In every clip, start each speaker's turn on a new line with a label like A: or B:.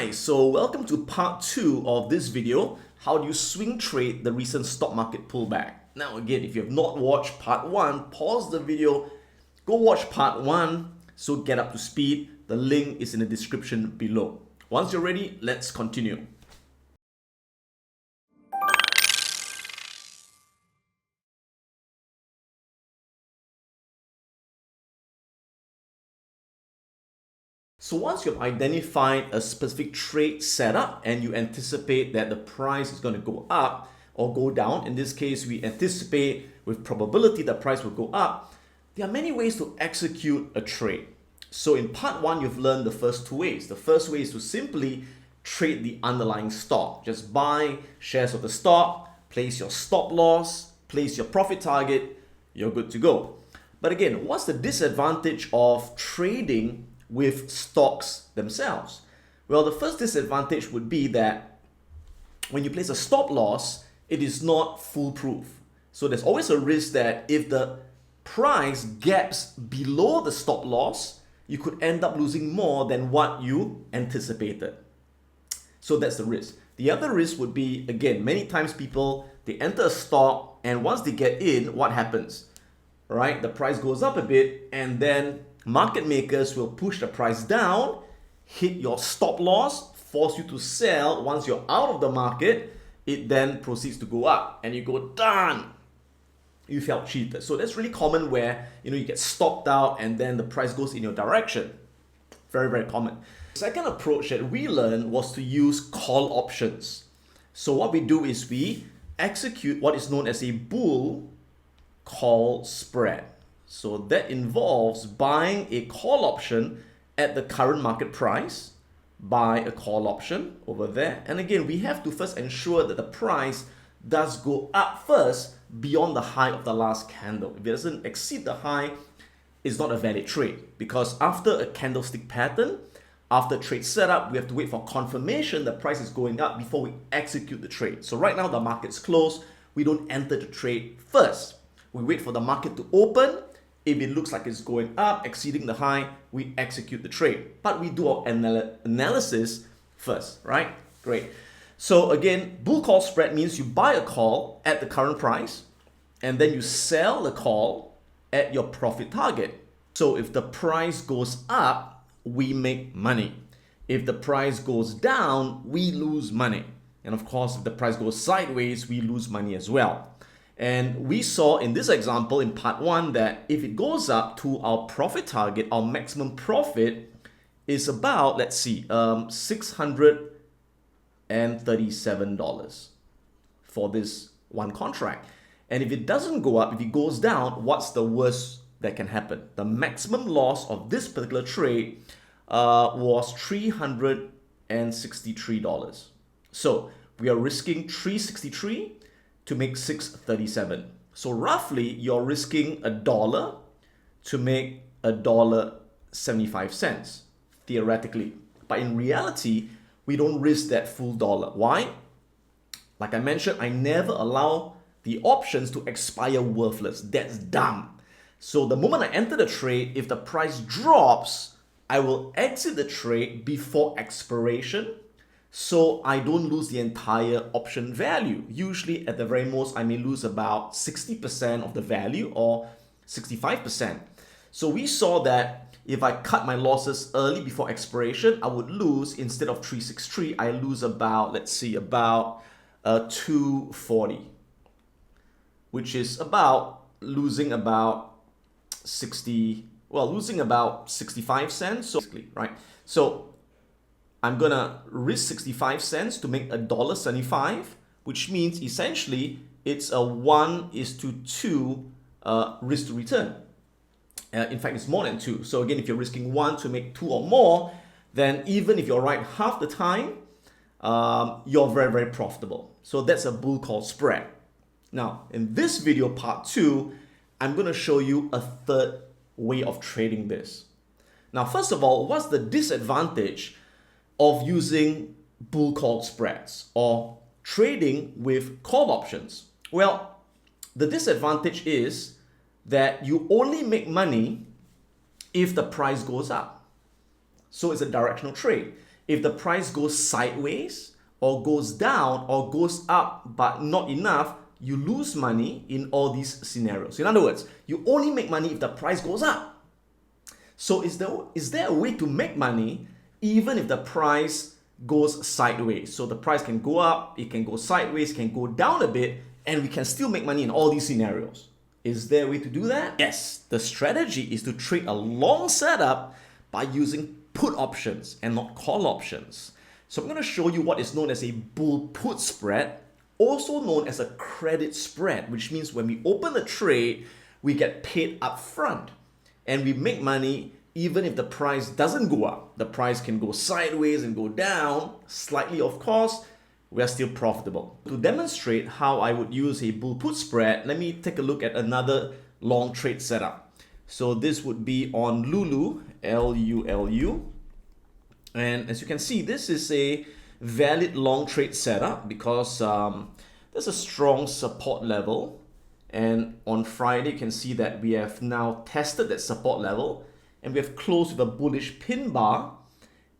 A: Hi, so welcome to part 2 of this video. How do you swing trade the recent stock market pullback? Now again, if you have not watched part 1, pause the video, go watch part 1 so get up to speed. The link is in the description below. Once you're ready, let's continue. So once you've identified a specific trade setup and you anticipate that the price is going to go up or go down, in this case we anticipate with probability the price will go up, there are many ways to execute a trade. So in part 1 you've learned the first two ways. The first way is to simply trade the underlying stock. Just buy shares of the stock, place your stop loss, place your profit target, you're good to go. But again, what's the disadvantage of trading with stocks themselves? Well, the first disadvantage would be that when you place a stop loss, it is not foolproof. So there's always a risk that if the price gaps below the stop loss, you could end up losing more than what you anticipated. So that's the risk. The other risk would be, again, many times people, they enter a stock and once they get in, what happens? Right? The price goes up a bit and then market makers will push the price down, hit your stop loss, force you to sell. Once you're out of the market, it then proceeds to go up and you go, darn, you felt cheated. So that's really common where you get stopped out and then the price goes in your direction. Very, very common. The second approach that we learned was to use call options. So what we do is we execute what is known as a bull call spread. So that involves buying a call option at the current market price, buy a call option over there. And again, we have to first ensure that the price does go up first beyond the high of the last candle. If it doesn't exceed the high, it's not a valid trade, because after a candlestick pattern, after trade setup, we have to wait for confirmation the price is going up before we execute the trade. So right now the market's closed, we don't enter the trade first. We wait for the market to open. If it looks like it's going up, exceeding the high, we execute the trade. But we do our analysis first, right? Great. So again, bull call spread means you buy a call at the current price and then you sell the call at your profit target. So if the price goes up, we make money. If the price goes down, we lose money. And of course, if the price goes sideways, we lose money as well. And we saw in this example in part 1 that if it goes up to our profit target, our maximum profit is about, let's see, $637 for this one contract. And if it doesn't go up, if it goes down, what's the worst that can happen? The maximum loss of this particular trade was $363. So we are risking $363 to make $637. So roughly you're risking $1 to make $1.75 theoretically. But in reality, we don't risk that full dollar. Why? Like I mentioned, I never allow the options to expire worthless. That's dumb. So the moment I enter the trade, if the price drops, I will exit the trade before expiration, so I don't lose the entire option value. Usually at the very most, I may lose about 60% of the value or 65%. So we saw that if I cut my losses early before expiration, I would lose, instead of 363, I lose about, let's see, about 240, which is about losing about 65 cents, so basically, right? So I'm gonna risk 65 cents to make $1.75, which means essentially it's a 1:2 risk to return. In fact, it's more than 2. So again, if you're risking 1 to make 2 or more, then even if you're right half the time, you're very, very profitable. So that's a bull call spread. Now, in this video, part 2, I'm gonna show you a third way of trading this. Now, first of all, what's the disadvantage of using bull call spreads or trading with call options? Well, the disadvantage is that you only make money if the price goes up. So it's a directional trade. if the price goes sideways or goes down or goes up but not enough, you lose money in all these scenarios. In other words, you only make money if the price goes up. So is there a way to make money even if the price goes sideways? So the price can go up, it can go sideways, can go down a bit, and we can still make money in all these scenarios. Is there a way to do that? Yes, the strategy is to trade a long setup by using put options and not call options. So I'm going to show you what is known as a bull put spread, also known as a credit spread, which means when we open the trade, we get paid up front and we make money even if the price doesn't go up. The price can go sideways and go down slightly, of course. We are still profitable. To demonstrate how I would use a bull put spread, let me take a look at another long trade setup. So this would be on Lulu, L-U-L-U. And as you can see, this is a valid long trade setup because there's a strong support level. And on Friday, you can see that we have now tested that support level and we have closed with a bullish pin bar.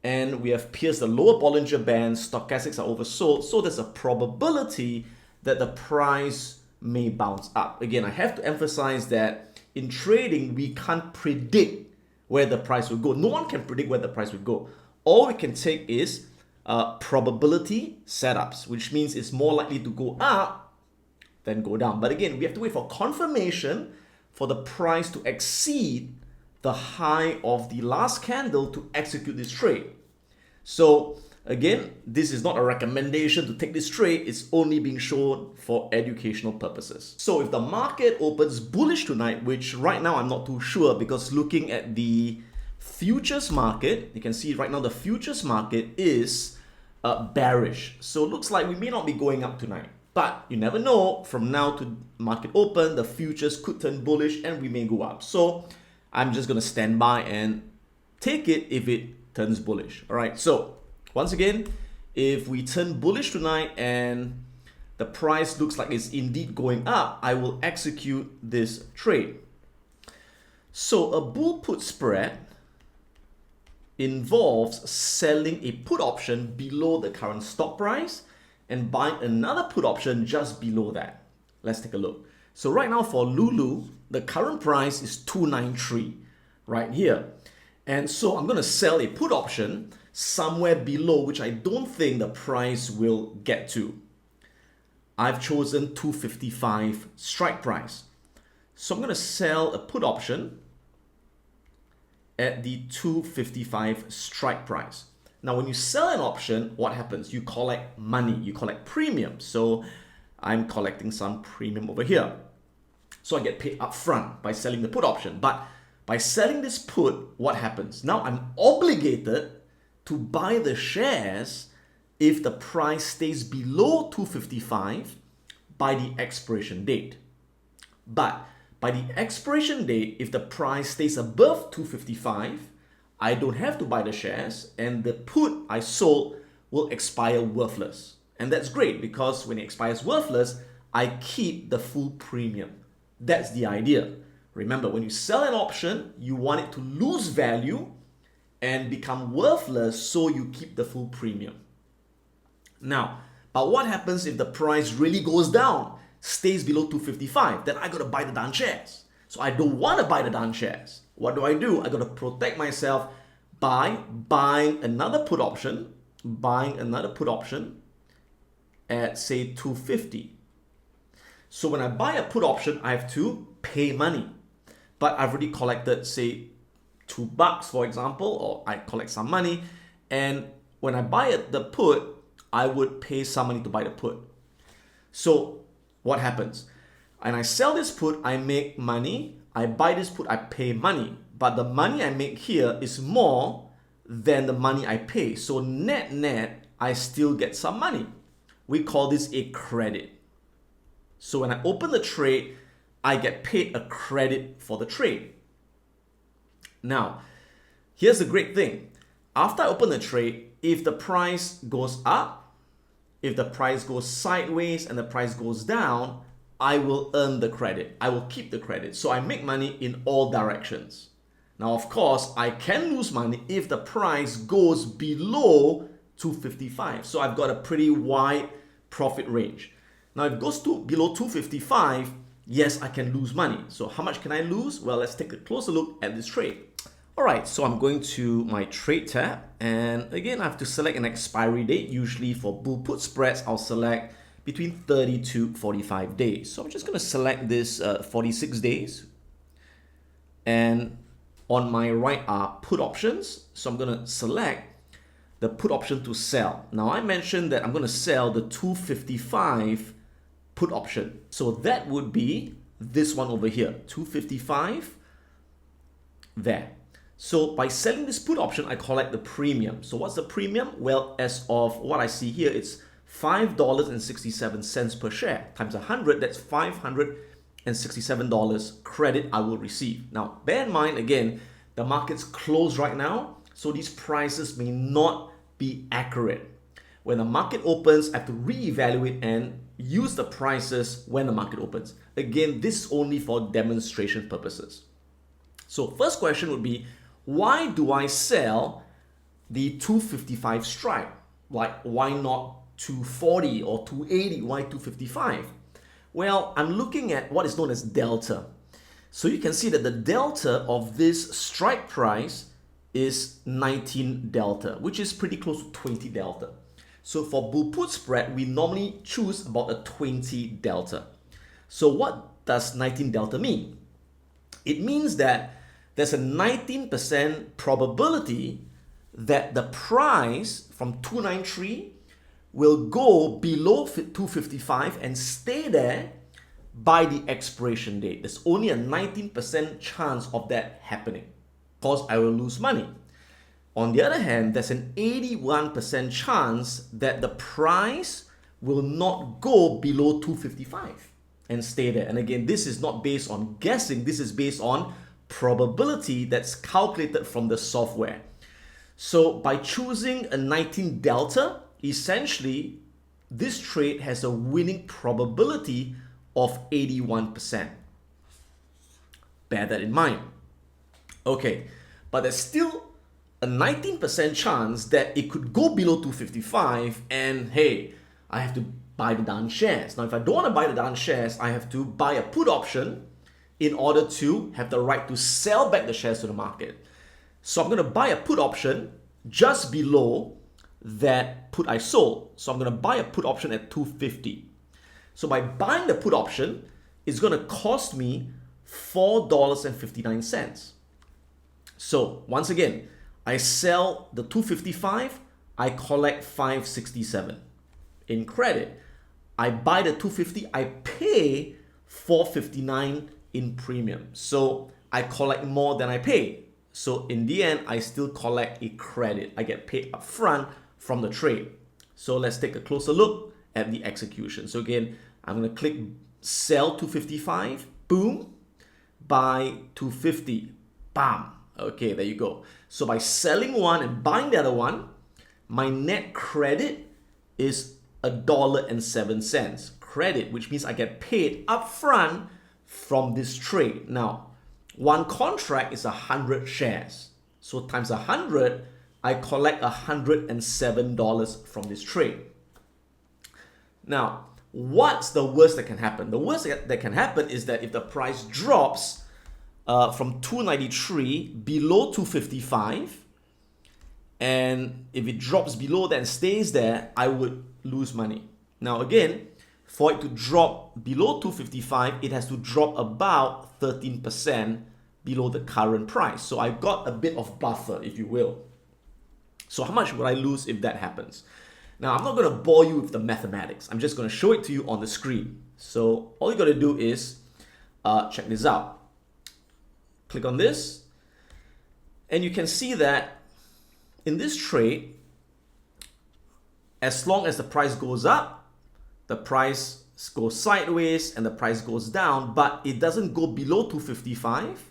A: And we have pierced the lower Bollinger Band, stochastics are oversold, so there's a probability that the price may bounce up. Again, I have to emphasize that in trading, we can't predict where the price will go. No one can predict where the price will go. All we can take is probability setups, which means it's more likely to go up than go down. But again, we have to wait for confirmation for the price to exceed the high of the last candle to execute this trade. So again, this is not a recommendation to take this trade. It's only being shown for educational purposes. So if the market opens bullish tonight, which right now I'm not too sure because looking at the futures market, you can see right now the futures market is bearish. So it looks like we may not be going up tonight. But you never know, from now to market open, the futures could turn bullish and we may go up. So I'm just going to stand by and take it if it turns bullish. All right. So once again, if we turn bullish tonight and the price looks like it's indeed going up, I will execute this trade. So a bull put spread involves selling a put option below the current stock price and buying another put option just below that. Let's take a look. So right now for Lulu, the current price is 293 right here. And so I'm going to sell a put option somewhere below, which I don't think the price will get to. I've chosen 255 strike price. So I'm going to sell a put option at the 255 strike price. Now, when you sell an option, what happens? You collect money, you collect premium. So I'm collecting some premium over here. So I get paid up front by selling the put option. But by selling this put, what happens? Now I'm obligated to buy the shares if the price stays below 255 by the expiration date. But by the expiration date, if the price stays above 255, I don't have to buy the shares and the put I sold will expire worthless. And that's great because when it expires worthless, I keep the full premium. That's the idea. Remember, when you sell an option, you want it to lose value and become worthless so you keep the full premium. Now, but what happens if the price really goes down, stays below 255? Then I got to buy the darn shares. So I don't want to buy the darn shares. What do? I got to protect myself by buying another put option, at say 250. So when I buy a put option, I have to pay money. But I've already collected, say, $2, for example, or I collect some money. And when I buy the put, I would pay some money to buy the put. So what happens? And I sell this put, I make money. I buy this put, I pay money. But the money I make here is more than the money I pay. So net, I still get some money. We call this a credit. So when I open the trade, I get paid a credit for the trade. Now, here's the great thing. After I open the trade, if the price goes up, if the price goes sideways and the price goes down, I will earn the credit. I will keep the credit. So I make money in all directions. Now, of course, I can lose money if the price goes below 255. So I've got a pretty wide profit range. Now, if it goes to below 255, yes, I can lose money. So how much can I lose? Well, let's take a closer look at this trade. All right, so I'm going to my trade tab, and again, I have to select an expiry date. Usually for bull put spreads, I'll select between 30 to 45 days. So I'm just going to select this 46 days. And on my right are put options. So I'm going to select the put option to sell. Now I mentioned that I'm going to sell the 255 put option. So that would be this one over here, 255 there. So by selling this put option, I collect the premium. So what's the premium? Well, as of what I see here, it's $5.67 per share times 100. That's $567 credit I will receive. Now, bear in mind, again, the market's closed right now, so these prices may not be accurate. When the market opens, I have to reevaluate and use the prices when the market opens. Again, this is only for demonstration purposes. So first question would be, why do I sell the 255 strike? Like, why not 240 or 280? Why 255? Well, I'm looking at what is known as delta. So you can see that the delta of this strike price is 19 delta, which is pretty close to 20 delta. So for bull put spread, we normally choose about a 20 delta. So what does 19 delta mean? It means that there's a 19% probability that the price from 293 will go below 255 and stay there by the expiration date. There's only a 19% chance of that happening. Of course, I will lose money. On the other hand, there's an 81% chance that the price will not go below 255 and stay there. And again, this is not based on guessing. This is based on probability that's calculated from the software. So by choosing a 19 delta, essentially, this trade has a winning probability of 81%. Bear that in mind. Okay, but there's still a 19% chance that it could go below 255 and hey, I have to buy the darn shares. Now, if I don't want to buy the darn shares, I have to buy a put option in order to have the right to sell back the shares to the market. So I'm going to buy a put option just below that put I sold. So I'm going to buy a put option at 250. So by buying the put option, it's going to cost me $4.59. So once again, I sell the 255, I collect 567 in credit. I buy the 250, I pay 459 in premium. So I collect more than I pay. So in the end, I still collect a credit. I get paid up front from the trade. So let's take a closer look at the execution. So again, I'm going to click sell 255, boom, buy 250, bam. Okay, there you go. So by selling one and buying the other one, my net credit is $1.07 credit, which means I get paid upfront from this trade. Now, one contract is 100 shares. So times 100, I collect $107 from this trade. Now, what's the worst that can happen? The worst that can happen is that if the price drops from 293 below 255, and if it drops below that and stays there, I would lose money. Now again, for it to drop below 255, it has to drop about 13% below the current price. So I've got a bit of buffer, if you will. So how much would I lose if that happens? Now, I'm not going to bore you with the mathematics. I'm just going to show it to you on the screen. So all you got to do is check this out. Click on this, and you can see that in this trade, as long as the price goes up, the price goes sideways and the price goes down, but it doesn't go below 255,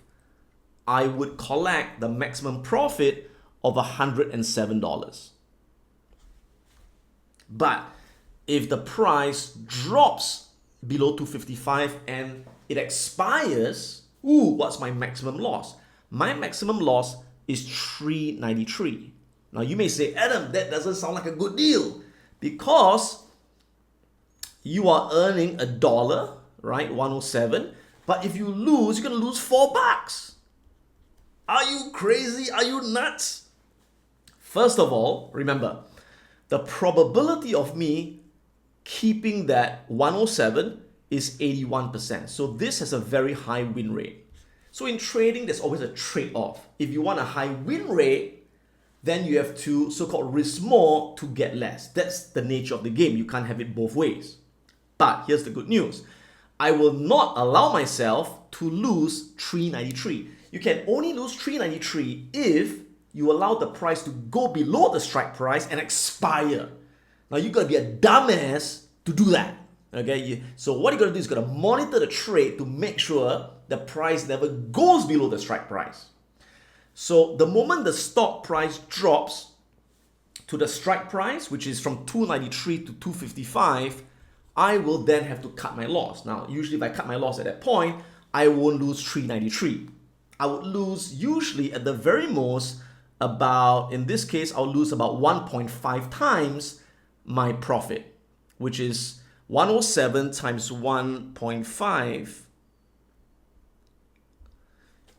A: I would collect the maximum profit of $107. But if the price drops below 255 and it expires, what's my maximum loss? my maximum loss is $3.93. Now you may say, Adam, that doesn't sound like a good deal because you are earning $1, right? 107. But if you lose, you're going to lose $4. Are you crazy? Are you nuts? First of all, remember, the probability of me keeping that 107 is 81%. So this has a very high win rate. So in trading, there's always a trade-off. If you want a high win rate, then you have to so-called risk more to get less. That's the nature of the game. You can't have it both ways. But here's the good news. I will not allow myself to lose $3.93. You can only lose $3.93 if you allow the price to go below the strike price and expire. Now you gotta be a dumbass to do that. Okay, so what you gotta do is gotta monitor the trade to make sure the price never goes below the strike price. So the moment the stock price drops to the strike price, which is from $2.93 to $2.55, I will then have to cut my loss. Now, usually if I cut my loss at that point, I won't lose $3.93. I would lose usually at the very most about, in this case, I'll lose about 1.5 times my profit, which is 107 times 1.5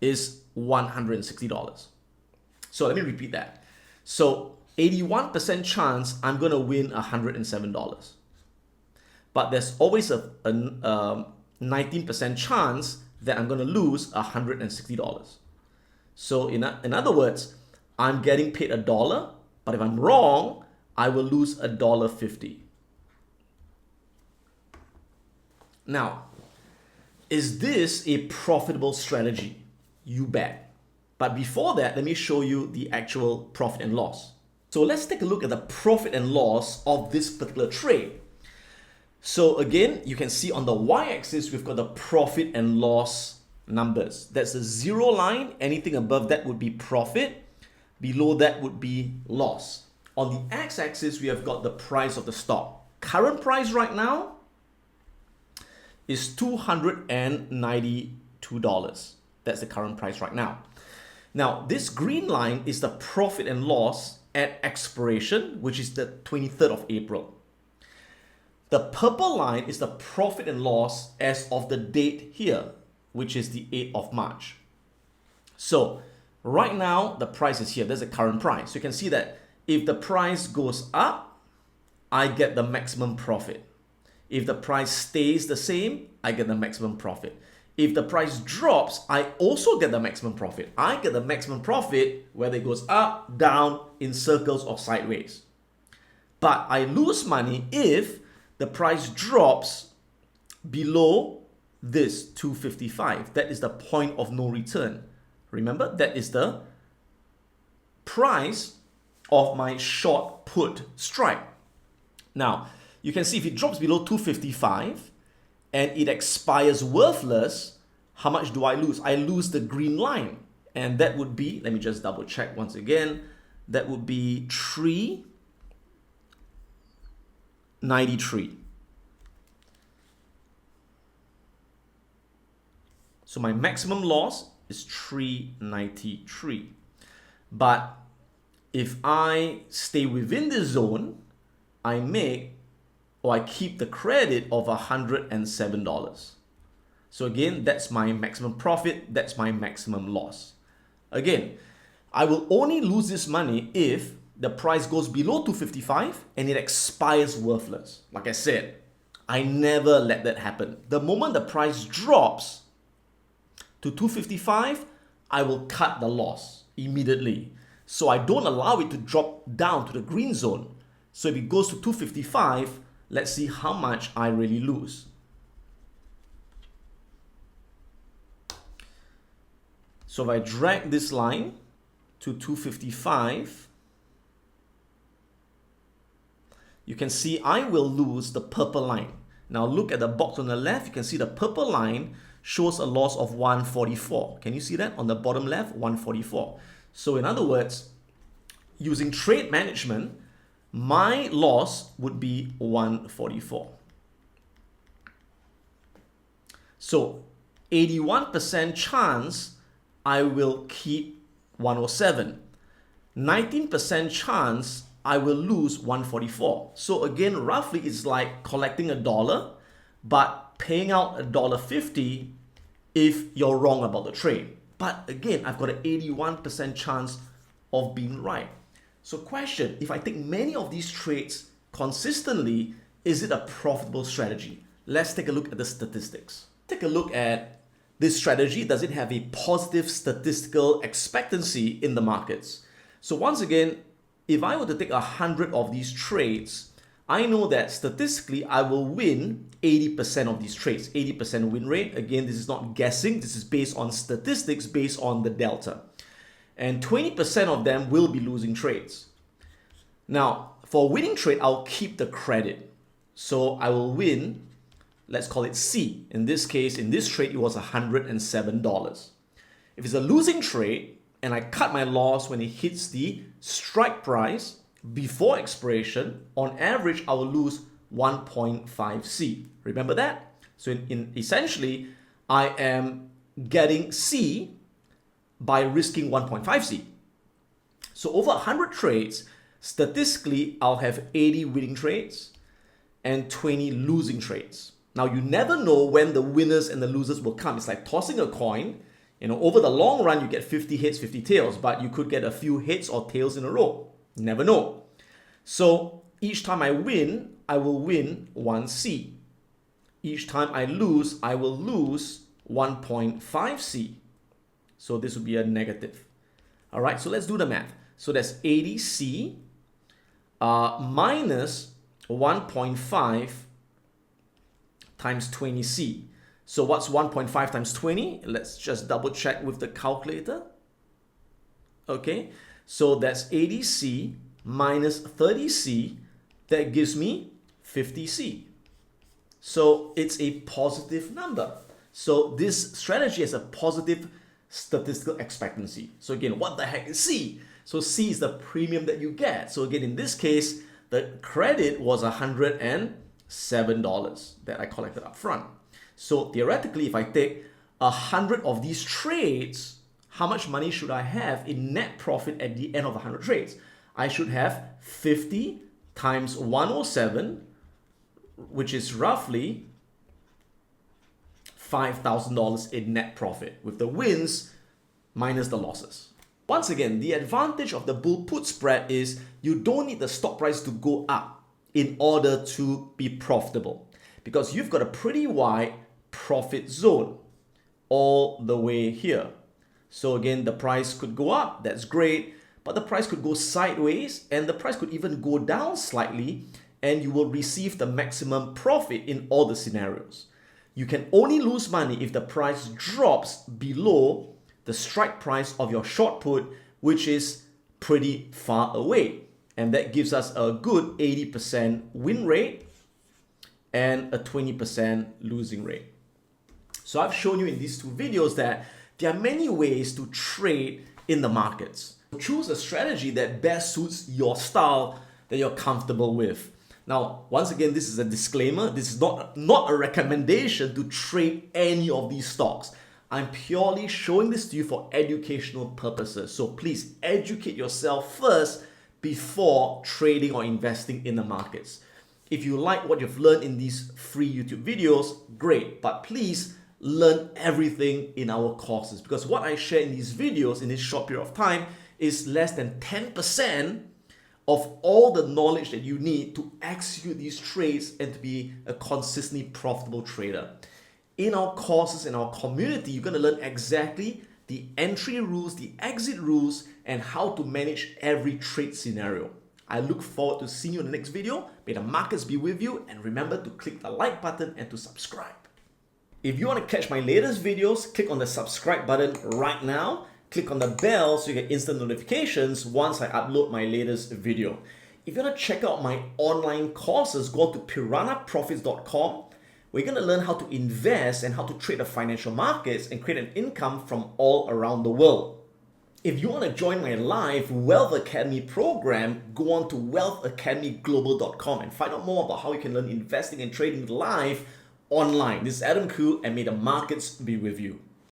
A: is $160. So let me repeat that. So 81% chance I'm going to win $107. But there's always a 19% chance that I'm going to lose $160. So in other words, I'm getting paid $1, but if I'm wrong, I will lose $1.50. Now, is this a profitable strategy? You bet. But before that, let me show you the actual profit and loss. So let's take a look at the profit and loss of this particular trade. So again, you can see on the y-axis, we've got the profit and loss numbers. That's the zero line. Anything above that would be profit. Below that would be loss. On the x-axis, we have got the price of the stock. Current price right now is $292. That's the current price right now. Now, this green line is the profit and loss at expiration, which is the 23rd of April. The purple line is the profit and loss as of the date here, which is the 8th of March. So right now, the price is here. There's the current price. So you can see that if the price goes up, I get the maximum profit. If the price stays the same, I get the maximum profit. If the price drops, I also get the maximum profit. I get the maximum profit whether it goes up, down, in circles or sideways. But I lose money if the price drops below this 255. That is the point of no return. Remember, that is the price of my short put strike. Now, you can see if it drops below 255 and it expires worthless, how much do I lose? I lose the green line. And that would be, let me just double check once again, that would be $3.93. So my maximum loss is $3.93. But if I stay within this zone, I make or I keep the credit of $107. So again, that's my maximum profit, that's my maximum loss. Again, I will only lose this money if the price goes below 255 and it expires worthless. Like I said, I never let that happen. The moment the price drops to 255, I will cut the loss immediately. So I don't allow it to drop down to the green zone. So if it goes to 255, let's see how much I really lose. So if I drag this line to 255, you can see I will lose the purple line. Now look at the box on the left, you can see the purple line shows a loss of 144. Can you see that on the bottom left? 144. So in other words, using trade management, my loss would be 144. So 81% chance I will keep 107. 19% chance I will lose 144. So again, roughly it's like collecting $1, but paying out $1.50 if you're wrong about the trade. But again, I've got an 81% chance of being right. So question, if I take many of these trades consistently, is it a profitable strategy? Let's take a look at the statistics. Take a look at this strategy. Does it have a positive statistical expectancy in the markets? So once again, if I were to take 100 of these trades, I know that statistically I will win 80% of these trades, 80% win rate. Again, this is not guessing. This is based on statistics, based on the delta. And 20% of them will be losing trades. Now, for a winning trade, I'll keep the credit. So I will win, let's call it C. In this case, in this trade, it was $107. If it's a losing trade, and I cut my loss when it hits the strike price before expiration, on average, I will lose 1.5 C. Remember that? So essentially, I am getting C by risking 1.5 C. So over 100 trades, statistically, I'll have 80 winning trades and 20 losing trades. Now, you never know when the winners and the losers will come. It's like tossing a coin. You know, over the long run, you get 50 heads, 50 tails, but you could get a few heads or tails in a row. You never know. So each time I win, I will win 1 C. Each time I lose, I will lose 1.5 C. So this would be a negative. All right, so let's do the math. So that's 80 C minus 1.5 times 20 C. So what's 1.5 times 20? Let's just double check with the calculator. Okay, so that's 80C minus 30C. That gives me 50C. So it's a positive number. So this strategy has a positive statistical expectancy. So again, what the heck is C? So C is the premium that you get. So again, in this case, the credit was $107 that I collected up front. So theoretically, if I take 100 of these trades, how much money should I have in net profit at the end of 100 trades? I should have 50 times 107, which is roughly $5,000 in net profit, with the wins minus the losses. Once again, the advantage of the bull put spread is you don't need the stock price to go up in order to be profitable, because you've got a pretty wide profit zone all the way here. So again, the price could go up, that's great, but the price could go sideways and the price could even go down slightly, and you will receive the maximum profit in all the scenarios. You can only lose money if the price drops below the strike price of your short put, which is pretty far away. And that gives us a good 80% win rate and a 20% losing rate. So I've shown you in these two videos that there are many ways to trade in the markets. Choose a strategy that best suits your style, that you're comfortable with. Now, once again, this is a disclaimer. This is not a recommendation to trade any of these stocks. I'm purely showing this to you for educational purposes. So please educate yourself first before trading or investing in the markets. If you like what you've learned in these free YouTube videos, great. But please learn everything in our courses, because what I share in these videos in this short period of time is less than 10% of all the knowledge that you need to execute these trades and to be a consistently profitable trader. In our courses, in our community, you're going to learn exactly the entry rules, the exit rules, and how to manage every trade scenario. I look forward to seeing you in the next video. May the markets be with you, and remember to click the like button and to subscribe. If you want to catch my latest videos, click on the subscribe button right now. Click on the bell so you get instant notifications once I upload my latest video. If you want to check out my online courses, go to piranhaprofits.com. We're going to learn how to invest and how to trade the financial markets and create an income from all around the world. If you want to join my live Wealth Academy program, go on to wealthacademyglobal.com and find out more about how you can learn investing and trading live online. This is Adam Khoo, and may the markets be with you.